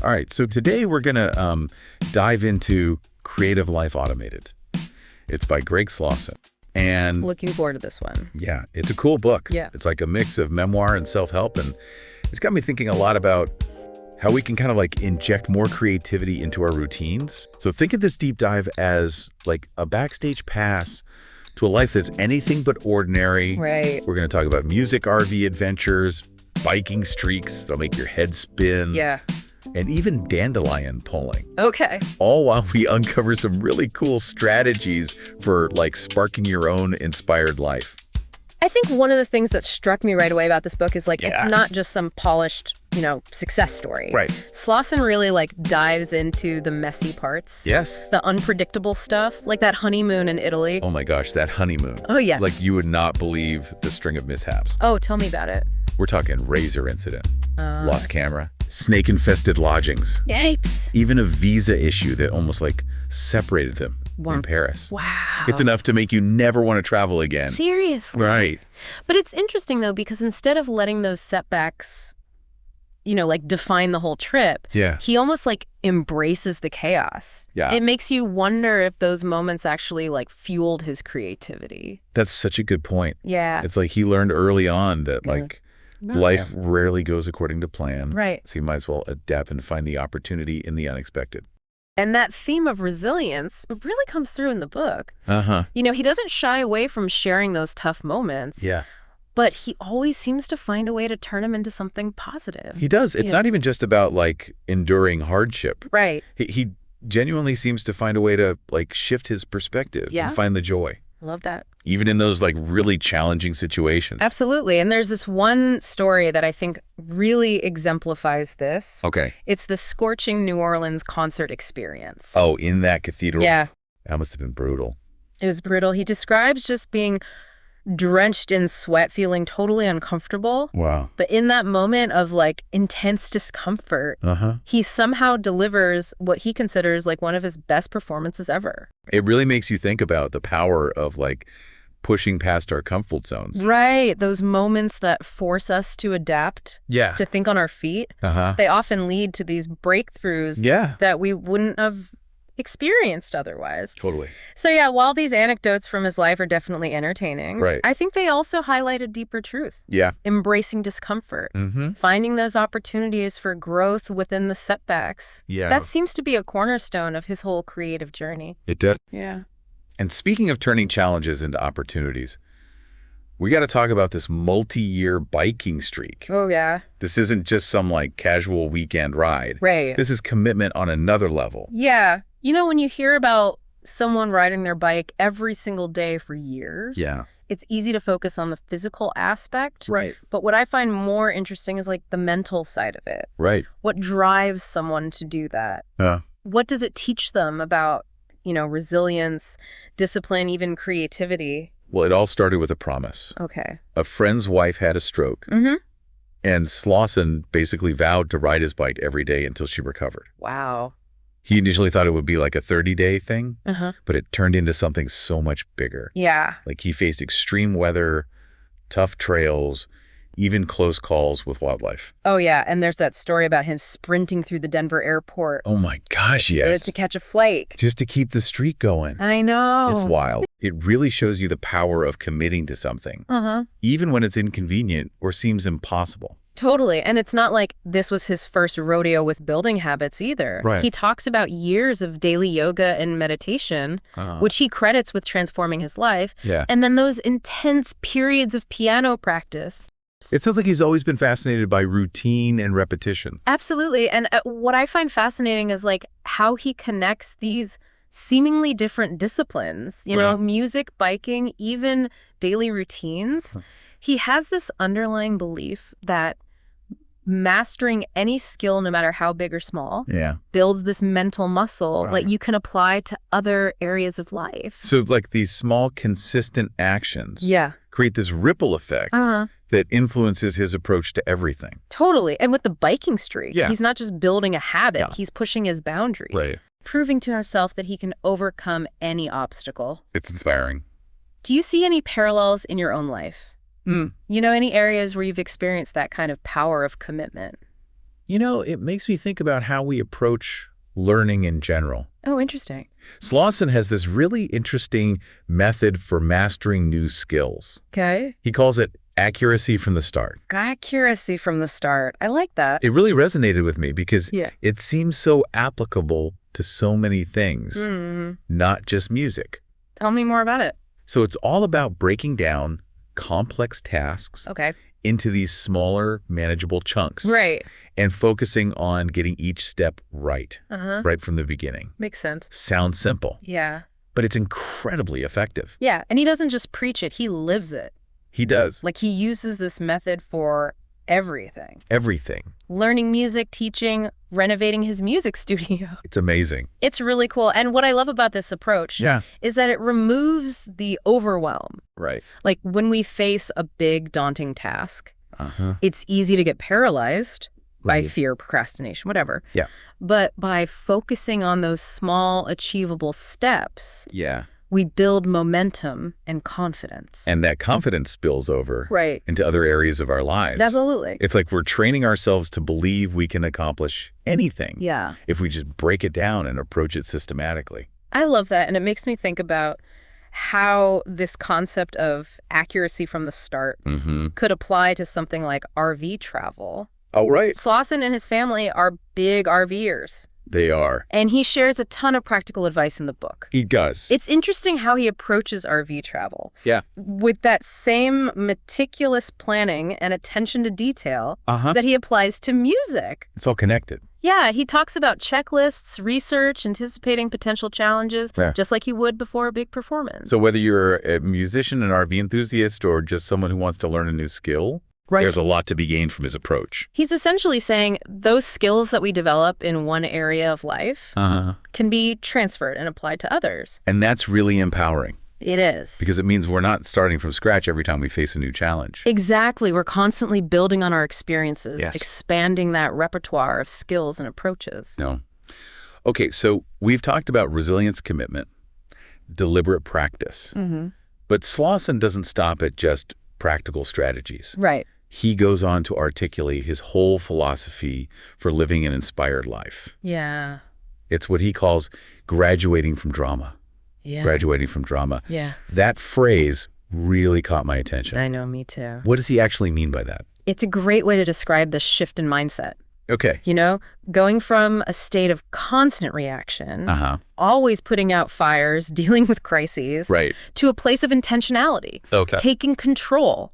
All right, so today we're going to dive into Creative Life Automated. It's by Greg Slawson. And Looking forward to this one. yeah, it's a cool book. Yeah. It's like a mix of memoir and self-help. And it's got me thinking a lot about how we can kind of like inject more creativity into our routines. So think of this deep dive as like a backstage pass to a life that's anything but ordinary. Right. We're going to talk about music, RV adventures, biking streaks that'll make your head spin. Yeah. And even dandelion pulling. Okay. All while we uncover some really cool strategies for like sparking your own inspired life. I think one of the things that struck me right away about this book is like, Yeah. it's not just some polished, success story. Right. Slawson really like dives into the messy parts. Yes. The unpredictable stuff, like that honeymoon in Italy. Oh my gosh, that honeymoon. Oh, yeah. Like you would not believe the string of mishaps. Oh, tell me about it. We're talking razor incident, lost camera, snake-infested lodgings, Yipes. even a visa issue that almost like separated them in Paris. Wow. It's enough to make you never want to travel again. Seriously. Right. But it's interesting, though, because instead of letting those setbacks, like define the whole trip, Yeah. he almost like embraces the chaos. Yeah. It makes you wonder if those moments actually like fueled his creativity. That's such a good point. Yeah. It's like he learned early on that like life rarely goes according to plan. Right. So you might as well adapt and find the opportunity in the unexpected. And that theme of resilience really comes through in the book. Uh-huh. He doesn't shy away from sharing those tough moments. Yeah. But he always seems to find a way to turn them into something positive. He does. It's Yeah. not even just about like enduring hardship. Right. He genuinely seems to find a way to like shift his perspective Yeah. and find the joy, I love that. even in those like really challenging situations. Absolutely. And there's this one story that I think really exemplifies this. Okay. It's the scorching New Orleans concert experience. Oh, in that cathedral? Yeah. That must have been brutal. It was brutal. He describes just being drenched in sweat, feeling totally uncomfortable. Wow. But in that moment of like intense discomfort, Uh-huh. he somehow delivers what he considers like one of his best performances ever. It really makes you think about the power of like pushing past our comfort zones. Right. Those moments that force us to adapt, Yeah. to think on our feet, Uh-huh. they often lead to these breakthroughs Yeah. that we wouldn't have experienced otherwise. Totally. So yeah, while these anecdotes from his life are definitely entertaining, Right. I think they also highlight a deeper truth. Yeah. Embracing discomfort, Mm-hmm. finding those opportunities for growth within the setbacks. Yeah. That seems to be a cornerstone of his whole creative journey. It does. Yeah. And speaking of turning challenges into opportunities, we got to talk about this multi-year biking streak. Oh, yeah. This isn't just some like casual weekend ride. Right. This is commitment on another level. Yeah. When you hear about someone riding their bike every single day for years, Yeah. it's easy to focus on the physical aspect. Right. But what I find more interesting is like the mental side of it. Right. What drives someone to do that? What does it teach them about, resilience, discipline, even creativity? Well, it all started with a promise. Okay. A friend's wife had a stroke, Mm-hmm. and Slawson basically vowed to ride his bike every day until she recovered. Wow. He initially thought it would be like a 30-day thing, Uh-huh. but it turned into something so much bigger. Yeah. Like he faced extreme weather, tough trails, even close calls with wildlife. Oh, yeah. And there's that story about him sprinting through the Denver airport Oh my gosh, yes. to catch a flight. Just to keep the streak going. I know. It's wild. It really shows you the power of committing to something, Uh-huh. even when it's inconvenient or seems impossible. Totally. And it's not like this was his first rodeo with building habits either. Right. He talks about years of daily yoga and meditation, which he credits with transforming his life. Yeah. And then those intense periods of piano practice. It sounds like he's always been fascinated by routine and repetition. Absolutely. And what I find fascinating is like how he connects these seemingly different disciplines, Right. music, biking, even daily routines. He has this underlying belief that mastering any skill, no matter how big or small, Yeah. builds this mental muscle Right. that you can apply to other areas of life. So like these small, consistent actions Yeah. create this ripple effect that influences his approach to everything. Totally. And with the biking streak, Yeah. he's not just building a habit, Yeah. he's pushing his boundary. Right. Proving to himself that he can overcome any obstacle. It's inspiring. Do you see any parallels in your own life? Any areas where you've experienced that kind of power of commitment? It makes me think about how we approach learning in general. Oh, interesting. Slawson has this really interesting method for mastering new skills. Okay. He calls it accuracy from the start. Accuracy from the start. I like that. It really resonated with me because Yeah. it seems so applicable to so many things, not just music. Tell me more about it. So it's all about breaking down complex tasks Okay. into these smaller, manageable chunks. Right. And focusing on getting each step right from the beginning. Makes sense. Sounds simple, Yeah. but it's incredibly effective. Yeah. And he doesn't just preach it, he lives it. He does. Like, he uses this method for everything. Everything. Learning music, teaching, renovating his music studio. It's amazing. It's really cool. And what I love about this approach is that it removes the overwhelm. Right. Like, when we face a big, daunting task, it's easy to get paralyzed by fear, procrastination, whatever. Yeah. But by focusing on those small, achievable steps, Yeah. we build momentum and confidence. And that confidence spills over Right. into other areas of our lives. Absolutely. It's like we're training ourselves to believe we can accomplish anything Yeah. if we just break it down and approach it systematically. I love that. And it makes me think about how this concept of accuracy from the start could apply to something like RV travel. Oh, right. Slawson and his family are big RVers. They are. And he shares a ton of practical advice in the book. He does. It's interesting how he approaches RV travel. Yeah. With that same meticulous planning and attention to detail that he applies to music. It's all connected. Yeah, he talks about checklists, research, anticipating potential challenges, just like he would before a big performance. So whether you're a musician, an RV enthusiast, or just someone who wants to learn a new skill, there's a lot to be gained from his approach. He's essentially saying those skills that we develop in one area of life can be transferred and applied to others. And that's really empowering. It is. Because it means we're not starting from scratch every time we face a new challenge. Exactly. We're constantly building on our experiences, Yes. expanding that repertoire of skills and approaches. No. Okay, so we've talked about resilience, commitment, deliberate practice. But Slawson doesn't stop at just practical strategies. Right. He goes on to articulate his whole philosophy for living an inspired life. Yeah. It's what he calls graduating from drama. Yeah. Graduating from drama. Yeah. That phrase really caught my attention. I know, me too. What does he actually mean by that? It's a great way to describe the shift in mindset. Okay. You know, going from a state of constant reaction, always putting out fires, dealing with crises, Right. to a place of intentionality, taking control,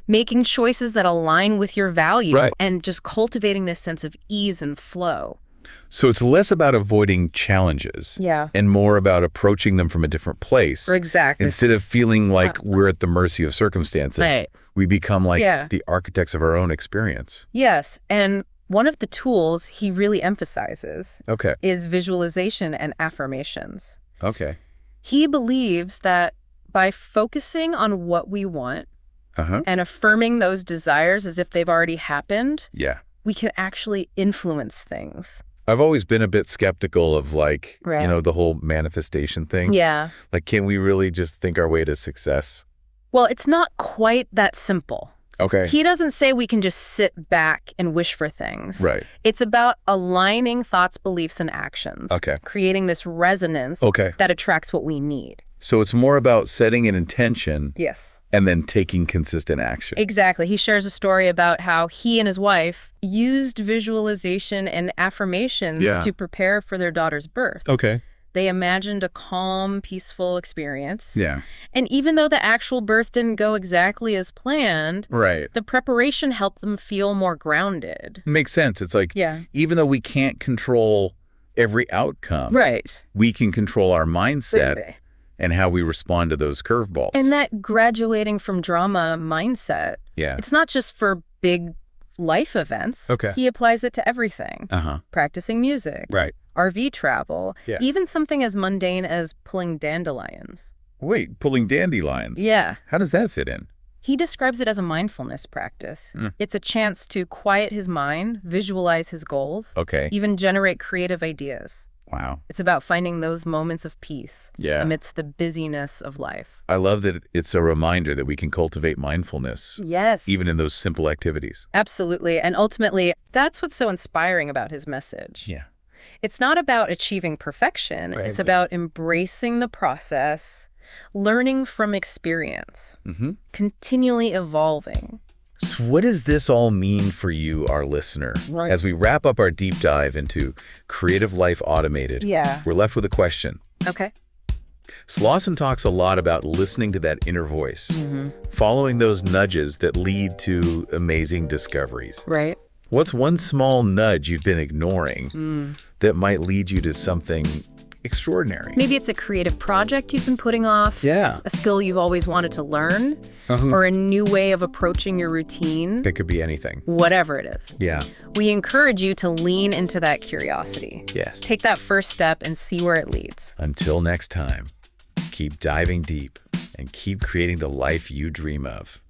making choices that align with your value, and just cultivating this sense of ease and flow. So it's less about avoiding challenges and more about approaching them from a different place. Exactly. Instead of feeling like we're at the mercy of circumstances, we become like the architects of our own experience. Yes. And one of the tools he really emphasizes is visualization and affirmations. He believes that by focusing on what we want and affirming those desires as if they've already happened, we can actually influence things. I've always been a bit skeptical of like, the whole manifestation thing. Yeah. Like, can we really just think our way to success? Well, it's not quite that simple. He doesn't say we can just sit back and wish for things. Right. It's about aligning thoughts, beliefs, and actions. Creating this resonance that attracts what we need. So it's more about setting an intention. Yes. And then taking consistent action. Exactly. He shares a story about how he and his wife used visualization and affirmations to prepare for their daughter's birth. They imagined a calm, peaceful experience. And even though the actual birth didn't go exactly as planned, the preparation helped them feel more grounded. Makes sense. It's like, even though we can't control every outcome, we can control our mindset and how we respond to those curveballs. And that graduating from drama mindset, it's not just for big life events. He applies it to everything. Practicing music, RV travel, even something as mundane as pulling dandelions. Wait, pulling dandelions? How does that fit in? He describes it as a mindfulness practice. It's a chance to quiet his mind, visualize his goals, even generate creative ideas. Wow. It's about finding those moments of peace amidst the busyness of life. I love that it's a reminder that we can cultivate mindfulness. Yes. Even in those simple activities. Absolutely. And ultimately, that's what's so inspiring about his message. Yeah. It's not about achieving perfection. Right. It's about embracing the process, learning from experience, continually evolving. So what does this all mean for you, our listener? Right. As we wrap up our deep dive into Creative Life Automated, we're left with a question. Okay. Slawson talks a lot about listening to that inner voice, following those nudges that lead to amazing discoveries. Right. What's one small nudge you've been ignoring that might lead you to something extraordinary? Maybe it's a creative project you've been putting off, a skill you've always wanted to learn, or a new way of approaching your routine. It could be anything. Whatever it is. Yeah. We encourage you to lean into that curiosity. Yes. Take that first step and see where it leads. Until next time, keep diving deep and keep creating the life you dream of.